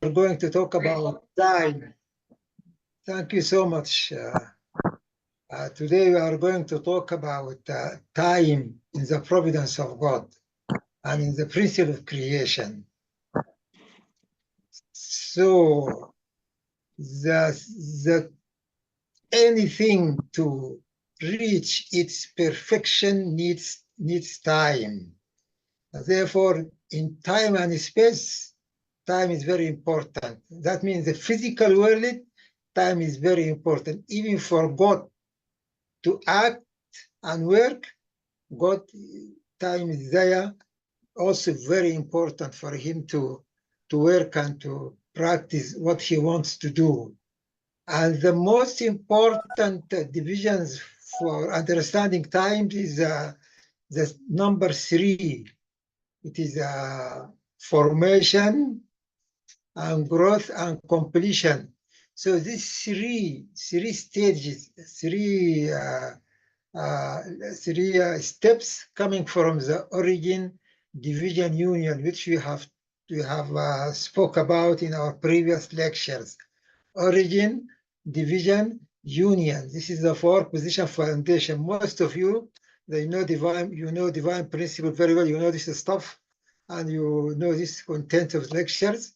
going to talk about time. Thank you so much. Today we are going to talk about time in the providence of God and in the principle of creation. So the anything to reach its perfection needs time. Therefore, in time and space, time is very important. That means the physical world, time is very important. Even for God to act and work, God, time is there. Also very important for him to work and to practice what he wants to do. And the most important divisions for understanding time is the number 3. It is formation and growth and completion. So these three stages, three steps coming from the origin, division, union, which we have spoke about in our previous lectures. Origin, division, union. This is the 4 position foundation. Most of you, you know divine principle very well. You know this stuff, and you know this content of lectures.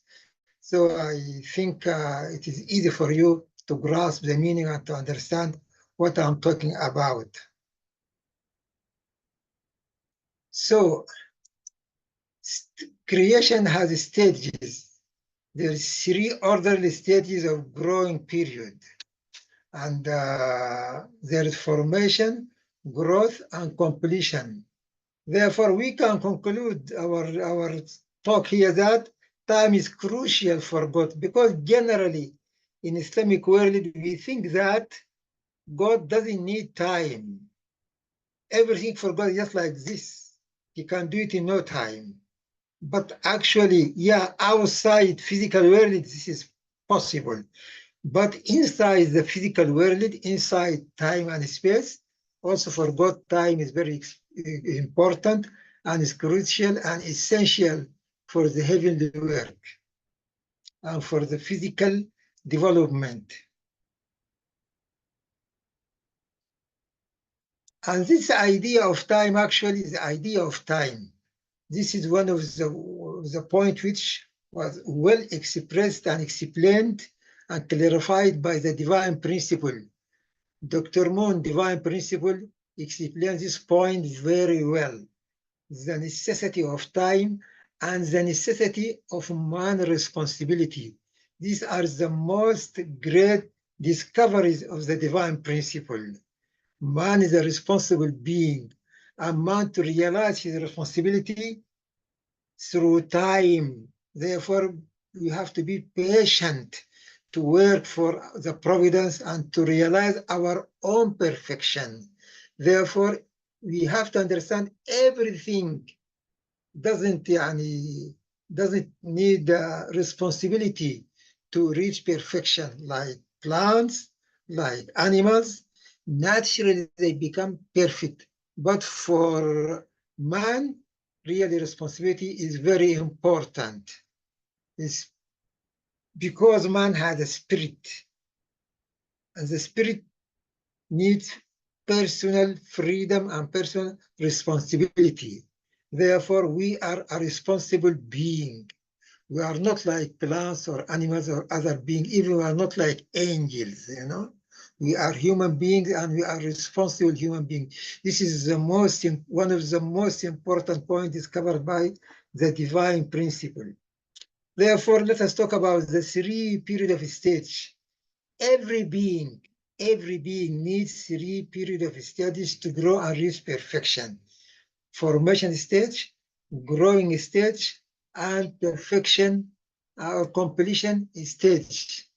So I think it is easy for you to grasp the meaning and to understand what I'm talking about. So creation has stages. There are 3 orderly stages of growing period. And there is formation, growth, and completion. Therefore, we can conclude our talk here that time is crucial for God, because generally in Islamic world, we think that God doesn't need time. Everything for God is just like this. He can do it in no time. But actually, yeah, outside physical world, this is possible. But inside the physical world, inside time and space, also for God, time is very important and is crucial and essential for the heavenly work and for the physical development. And this idea of time actually is the idea of time. This is one of the point which was well expressed and explained and clarified by the divine principle. Dr. Moon, divine principle, explains this point very well. The necessity of time and the necessity of man's responsibility. These are the most great discoveries of the divine principle. Man is a responsible being, and man to realize his responsibility through time. Therefore, we have to be patient to work for the providence and to realize our own perfection. Therefore, we have to understand everything doesn't need responsibility to reach perfection, like plants, like animals. Naturally, they become perfect. But for man, really responsibility is very important. It's because man has a spirit, and the spirit needs personal freedom and personal responsibility. Therefore, we are a responsible being. We are not like plants or animals or other beings. Even we are not like angels, you know. We are human beings and we are responsible human beings. This is one of the most important points discovered by the divine principle. Therefore, let us talk about the 3 periods of stage. Every being needs 3 periods of stages to grow and reach perfection. Formation stage, growing stage, and perfection or completion stage.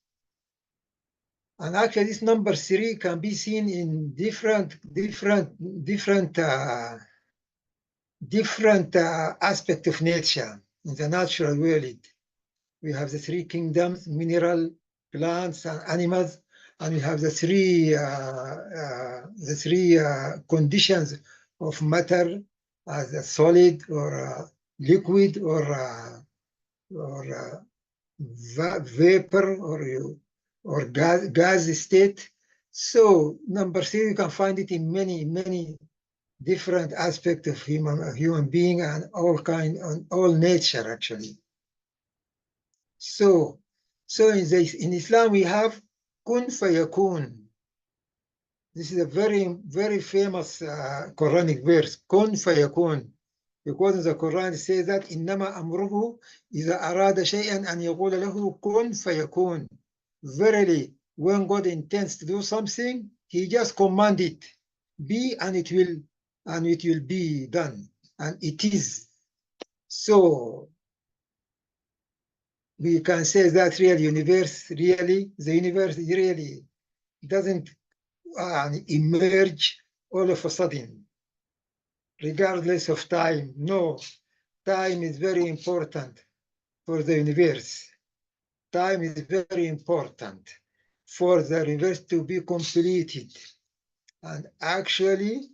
And actually, this number 3 can be seen in different aspects of nature in the natural world. We have the 3 kingdoms: mineral, plants, and animals, and we have the three conditions of matter as a solid or liquid or vapor or gas state. So number three, you can find it in many different aspects of human being and all nature actually. So in Islam we have kun fayakun. This is a very famous Quranic verse. Kun fayakun. Because in the Quran it says that إنما أمره إذا أراد شيئا أن يقول له كن فيكون. Verily, when God intends to do something, He just command it, be, and it will be done, and it is. So we can say that the universe really doesn't emerge all of a sudden, regardless of time. No, time is very important for the universe. Time is very important for the universe to be completed. And actually,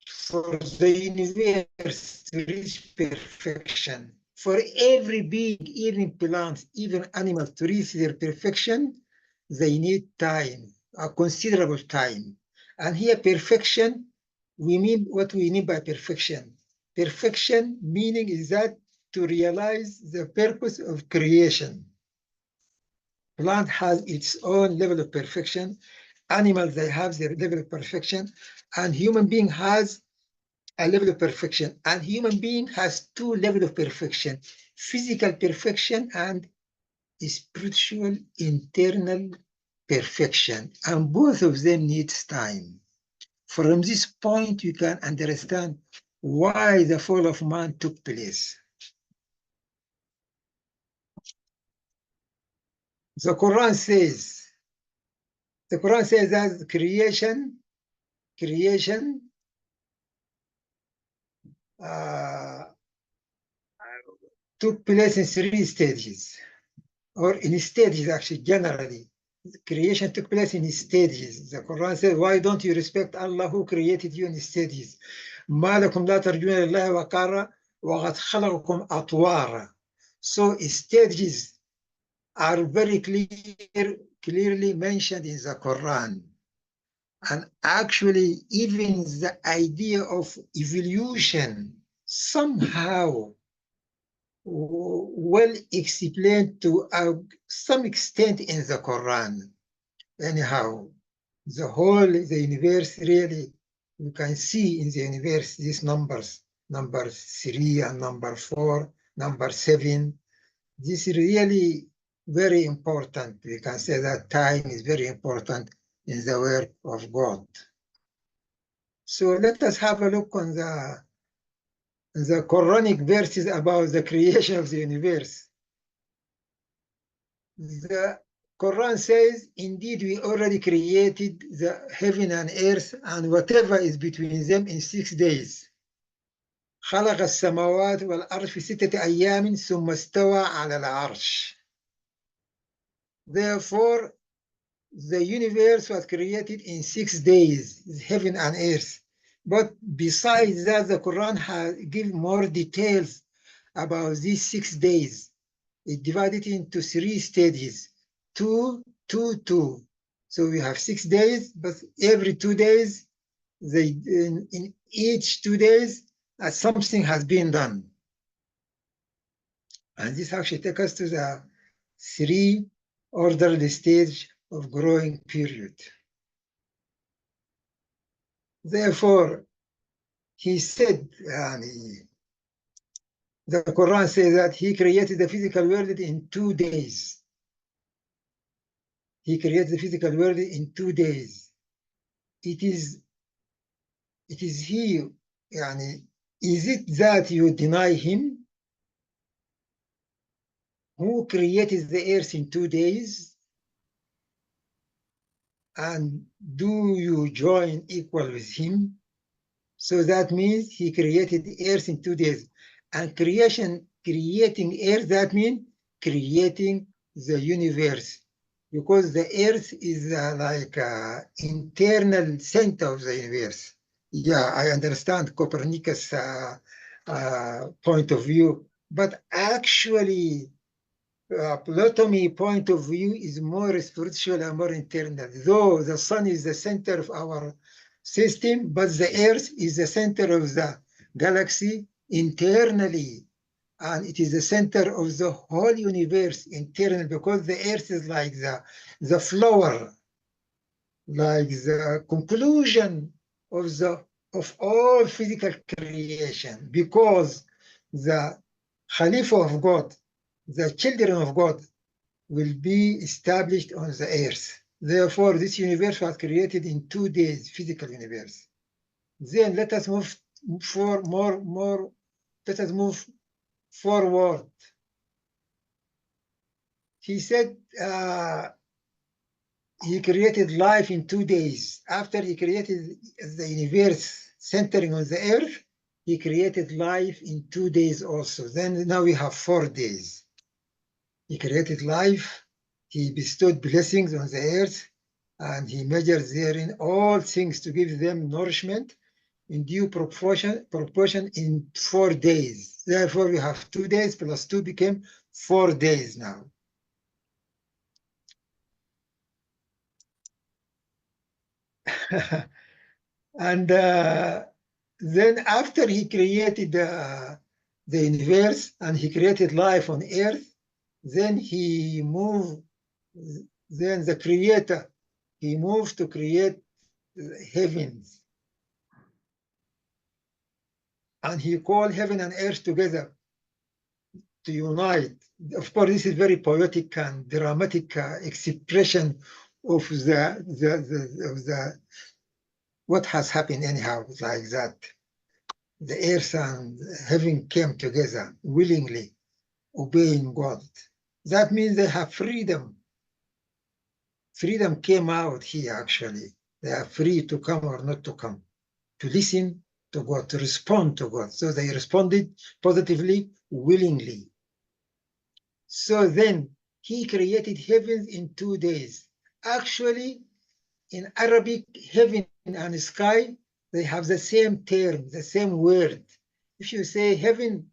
for the universe to reach perfection, for every being, even plants, even animals, to reach their perfection, they need time, a considerable time. And here, perfection, we mean what we mean by perfection. Perfection meaning is that to realize the purpose of creation. Plant has its own level of perfection. Animals, they have their level of perfection. And human being has a level of perfection. And human being has two levels of perfection: physical perfection and spiritual internal perfection. And both of them needs time. From this point, you can understand why the fall of man took place. The Quran says, that creation uh, took place in three stages, or in stages actually, generally. Creation took place in stages. The Quran says, why don't you respect Allah who created you in stages? ما لكم لا ترجون لله وقارا وقد خلقكم أطوارا. So stages are very clearly mentioned in the Quran. And actually, even the idea of evolution somehow well explained to some extent in the Quran. Anyhow, the universe really, you can see in the universe these numbers, number 3 and number 4, number 7. This is really very important. We can say that time is very important in the work of God. So let us have a look on the Quranic verses about the creation of the universe. The Quran says, indeed, we already created the heaven and earth and whatever is between them in 6 days. خلق السماوات والأرض في 6 أيام ثم استوى على العرش. Therefore, the universe was created in 6 days, heaven and earth. But besides that, the Quran has given more details about these 6 days. It divided into 3 stages, 2, 2, 2. So we have 6 days, but every 2 days, in each 2 days, something has been done. And this actually takes us to the 3 orderly stage of growing period. Therefore, he said, the Quran says that he created the physical world in 2 days. He created the physical world in 2 days. It is he, is it that you deny him who created the earth in 2 days? And do you join equal with him? So that means he created the earth in 2 days. And creating earth, that means creating the universe. Because the earth is like internal center of the universe. Yeah, I understand Copernicus' point of view But actually, Ptolemy point of view is more spiritual and more internal. Though the sun is the center of our system, but the earth is the center of the galaxy internally. And it is the center of the whole universe internal because the earth is like the flower, like the conclusion of all physical creation, because the Khalifa of God, the children of God, will be established on the earth. Therefore, this universe was created in 2 days, physical universe. Then let us move for more. Let us move forward. He said he created life in 2 days. After he created the universe centering on the earth, he created life in 2 days also. Then now we have 4 days. He created life, he bestowed blessings on the earth, and he measures therein all things to give them nourishment in due proportion in 4 days. Therefore, we have 2 days plus 2 became 4 days now. And then after he created the universe and he created life on earth, then he moved, then the creator, he moved to create heavens. And he called heaven and earth together to unite. Of course, this is very poetic and dramatic expression of the what has happened anyhow, like that. The earth and heaven came together willingly, obeying God. That means they have freedom. Freedom came out here, actually. They are free to come or not to come, to listen to God, to respond to God. So they responded positively, willingly. So then he created heavens in 2 days. Actually, in Arabic, heaven and sky, they have the same term, the same word. If you say heaven,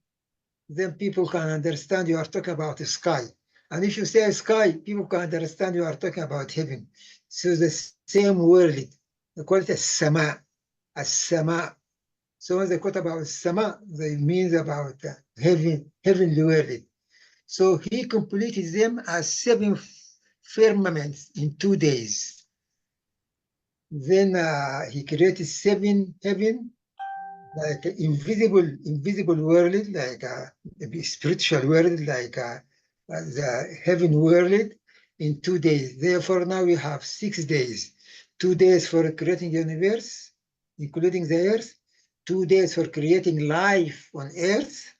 then people can understand you are talking about the sky. And if you say sky, people can understand you are talking about heaven. So the same word, they call it a sama, a sama. So when they quote about sama, they mean about heaven, heavenly world. So he completed them as 7 firmaments in 2 days. Then he created 7 heaven, like invisible world, like a spiritual world, like the heaven world in 2 days. Therefore, now we have 6 days. 2 days for creating the universe, including the earth, 2 days for creating life on earth,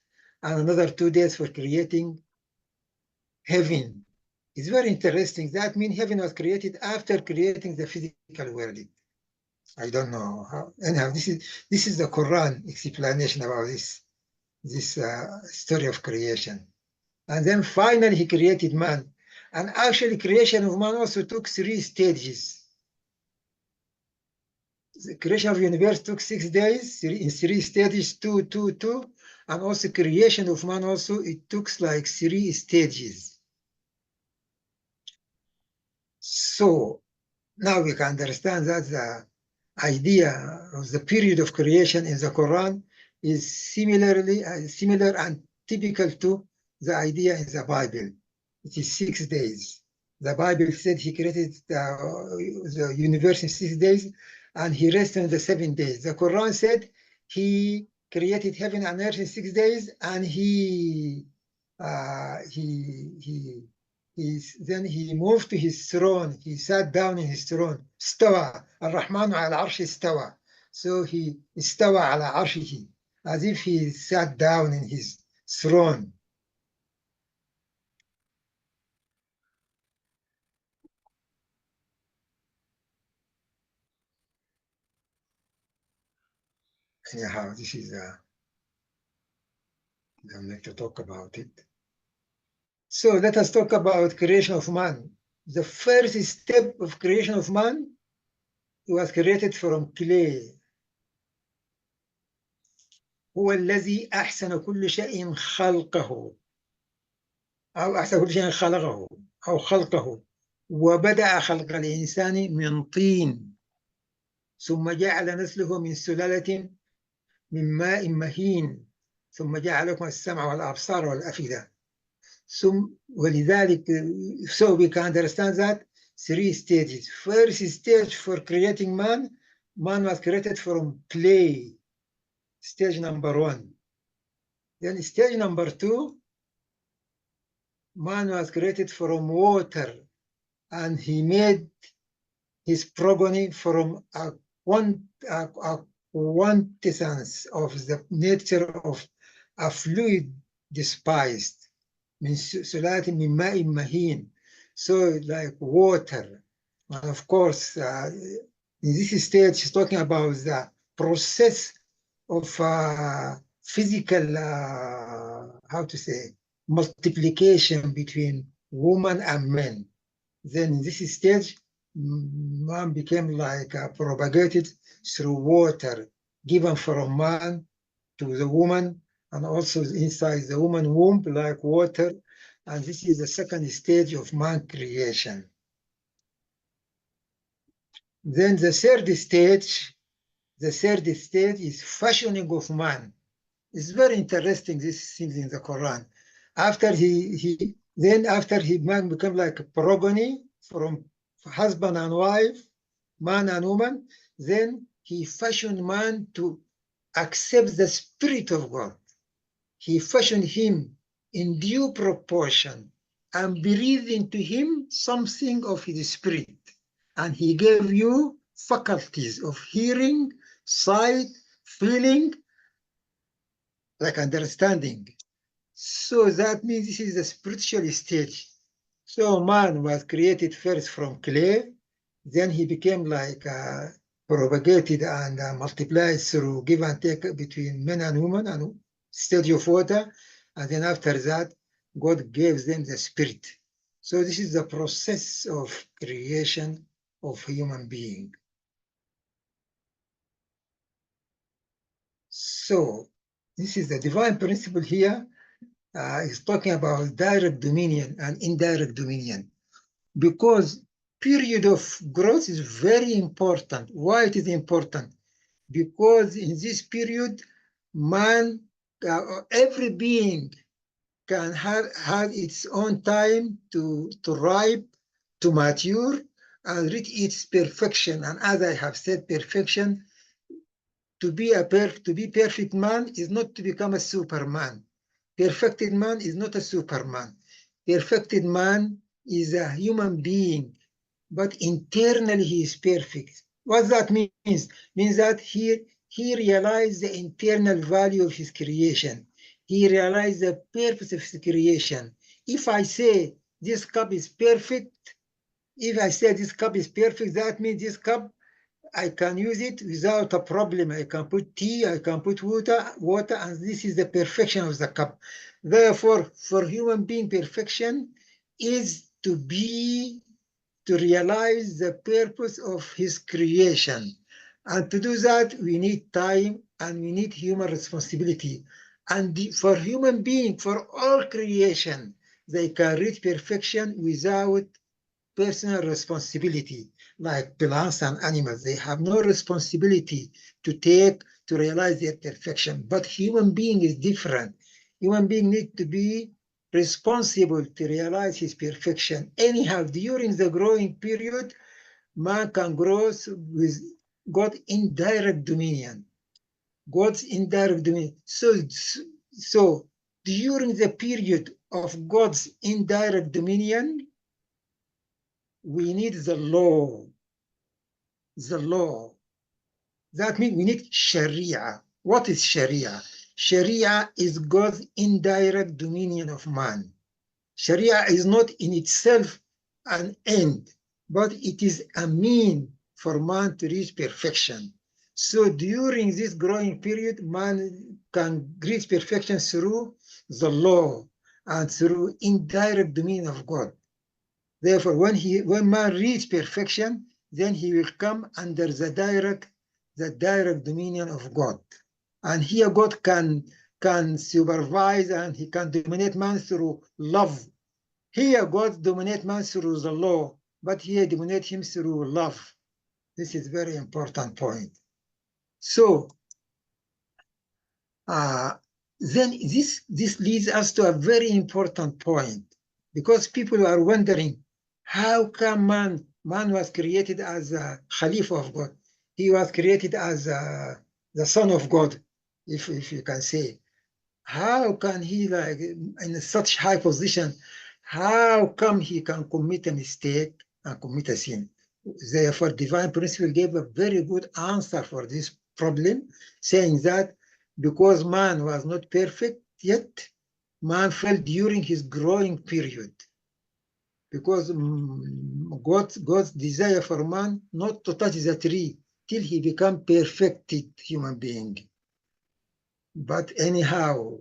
and another 2 days for creating heaven. It's very interesting. That means heaven was created after creating the physical world. I don't know how. Anyhow, this is the Quran explanation about this story of creation. And then finally, he created man. And actually, creation of man also took 3 stages. The creation of the universe took 6 days in 3 stages, two. And also creation of man also, it took like 3 stages. So now we can understand that the idea of the period of creation in the Quran is similar and typical to the idea in the Bible. It is 6 days. The Bible said he created the universe in 6 days and he rested on the 7 days. The Quran said he created heaven and earth in 6 days and uh, he, he, then he moved to his throne. He sat down in his throne. استوى الرحمن على العرش استوى. So he استوى على عرشه, as if he sat down in his throne. Anyhow, this is I'm going to talk about it. So let us talk about creation of man. The first step of creation of man was created from clay. هو الذي أحسن كل شيء خلقه، أو أحسن كل شيء خلقه أو خلقه، وبدأ خلق الإنسان من طين، ثم جعل نسله من سلالة من ماء مهين، ثم جعل لكم السمع والأبصار والأفئدة. ثم ولذلك so we can understand that three stages. First stage for creating man, man was created from clay, stage number one. Then stage number two, man was created from water, and he made his progeny from a quintessence of the nature of a fluid despised من سلالة من ماء مهين, so like water. And of course, in this stage, he's talking about the process of physical, how to say, multiplication between woman and men. Then in this stage, man became like propagated through water given from man to the woman, and also inside the woman womb like water. And this is the second stage of man creation. Then the third stage is fashioning of man. It's very interesting, this thing in the Quran. After after man became like a progeny from husband and wife, man and woman, then he fashioned man to accept the spirit of God. He fashioned him in due proportion and breathed into him something of his spirit. And he gave you faculties of hearing, sight, feeling, like understanding. So that means this is the spiritual stage. So man was created first from clay, then he became like propagated and multiplied through give and take between men and women and stage of water. And then after that, God gave them the spirit. So this is the process of creation of human being. So this is the divine principle here. Is talking about direct dominion and indirect dominion, because period of growth is very important. Why it is important? Because in this period, man, every being can have its own time to ripe, to mature, and reach its perfection. And as I have said, perfection, to be perfect man is not to become a superman. Perfected man is not a superman. Perfected man is a human being, but internally he is perfect. What that means? Means that he realized the internal value of his creation. He realized the purpose of his creation. If I say this cup is perfect, that means this cup I can use it without a problem. I can put tea, I can put water, and this is the perfection of the cup. Therefore, for human being, perfection is to realize the purpose of his creation. And to do that, we need time and we need human responsibility. And for human being, for all creation, they can reach perfection without personal responsibility. Like plants and animals, they have no responsibility to realize their perfection. But human being is different. Human being need to be responsible to realize his perfection. Anyhow, during the growing period, man can grow with God's indirect dominion. God's indirect dominion. So during the period of God's indirect dominion, we need the law. The law. That means we need Sharia. What is Sharia? Sharia is God's indirect dominion of man. Sharia is not in itself an end, but it is a mean for man to reach perfection. So during this growing period, man can reach perfection through the law and through indirect dominion of God. Therefore, when man reaches perfection, then he will come under the direct dominion of God. And here God can supervise and he can dominate man through love. Here God dominates man through the law, but here dominate him through love. This is very important point. So then this leads us to a very important point, because people are wondering, how come man was created as a Khalifa of God? He was created as the son of God, if you can say. How can he, like, in such high position, how come he can commit a mistake and commit a sin? Therefore, divine principle gave a very good answer for this problem, saying that because man was not perfect yet, man fell during his growing period. Because God's desire for man not to touch the tree till he become perfected human being. But anyhow,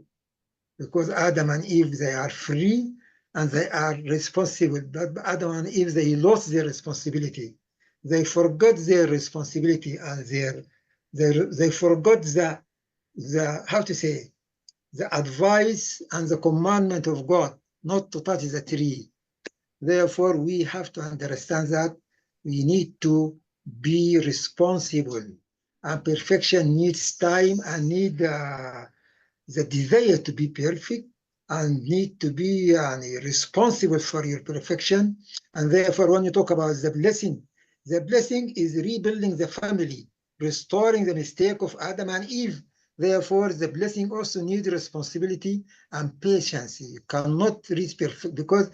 because Adam and Eve, they are free and they are responsible. But Adam and Eve, they lost their responsibility. They forgot their responsibility and they forgot the how to say, the advice and the commandment of God not to touch the tree. Therefore, we have to understand that we need to be responsible, and perfection needs time and need the desire to be perfect and need to be responsible for your perfection. And therefore, when you talk about the blessing is rebuilding the family, restoring the mistake of Adam and Eve. Therefore, the blessing also needs responsibility and patience. You cannot reach perfect, because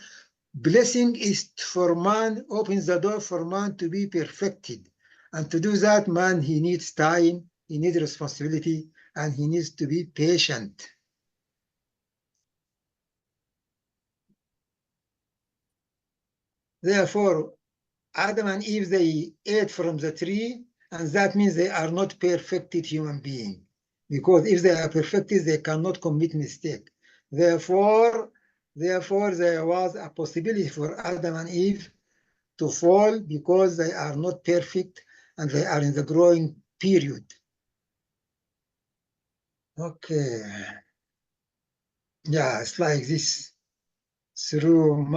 blessing is for man, opens the door for man to be perfected. And to do that, man, he needs time, he needs responsibility, and he needs to be patient. Therefore, Adam and Eve, they ate from the tree, and that means they are not perfected human beings. Because if they are perfected, they cannot commit mistake. Therefore, there was a possibility for Adam and Eve to fall because they are not perfect and they are in the growing period. Okay. Yeah, it's like this. Through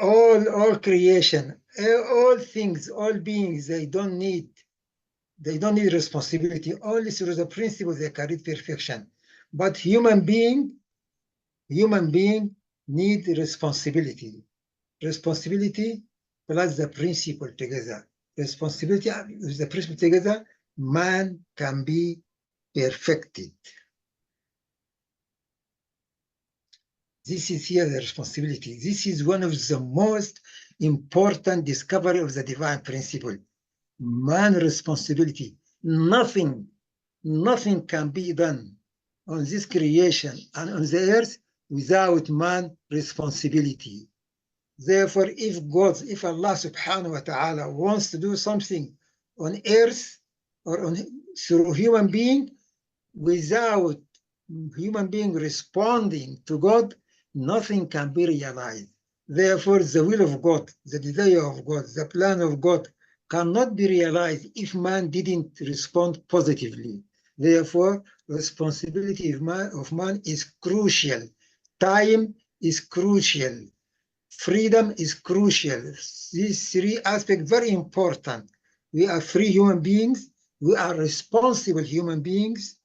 all creation, all things, all beings, they don't need responsibility. Only through the principle they carry perfection. But human being need responsibility. Responsibility plus the principle together. Responsibility with the principle together, man can be perfected. This is here the responsibility. This is one of the most important discovery of the divine principle. Man responsibility. Nothing can be done on this creation and on the earth without man responsibility. Therefore, if Allah subhanahu wa ta'ala wants to do something on earth or through human being, without human being responding to God, nothing can be realized. Therefore, the will of God, the desire of God, the plan of God cannot be realized if man didn't respond positively. Therefore, responsibility of man is crucial. Time is crucial. Freedom is crucial. These three aspects very important. We are free human beings. We are responsible human beings.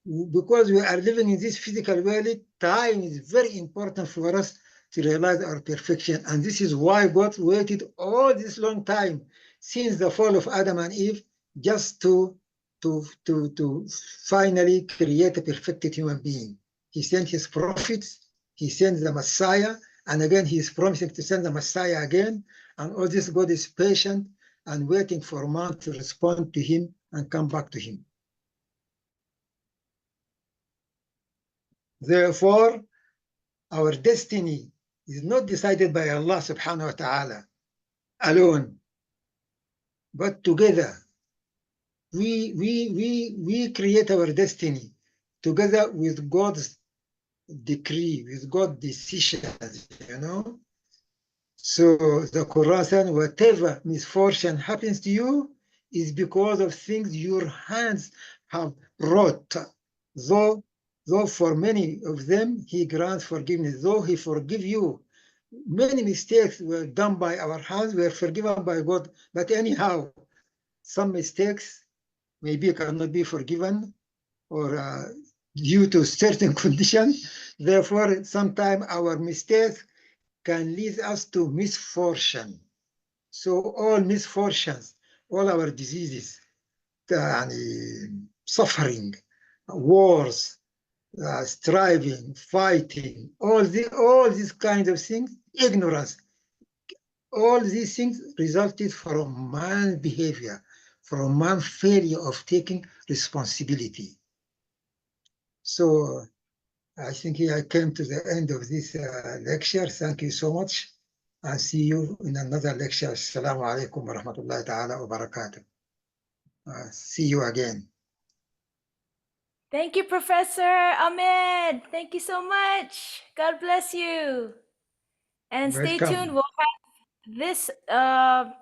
Because we are living in this physical world, time is very important for us to realize our perfection. And this is why God waited all this long time since the fall of Adam and Eve just to finally create a perfected human being. He sent his prophets, he sent the Messiah, and again he is promising to send the Messiah again. And all this, God is patient and waiting for man to respond to him and come back to him. Therefore, our destiny is not decided by Allah subhanahu wa ta'ala alone, but together. We create our destiny together with God's decree, with God's decisions, you know. So the Quran says, whatever misfortune happens to you is because of things your hands have wrought. Though, though for many of them, he grants forgiveness. Though he forgive you, many mistakes were done by our hands, were forgiven by God. But anyhow, some mistakes maybe cannot be forgiven or due to certain conditions. Therefore, sometimes our mistakes can lead us to misfortune. So all misfortunes, all our diseases, suffering, wars, striving, fighting, all these kinds of things, ignorance, all these things resulted from man's behavior, from man's failure of taking responsibility. So I think I came to the end of this lecture. Thank you so much. I'll see you in another lecture. Assalamu alaikum wa rahmatullahi ta'ala wa barakatuh. See you again. Thank you, Professor Ahmed. Thank you so much. God bless you. And stay Welcome. tuned. We'll have this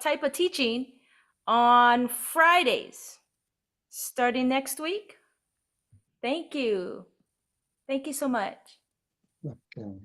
type of teaching on Fridays, starting next week. Thank you. Thank you so much. Okay.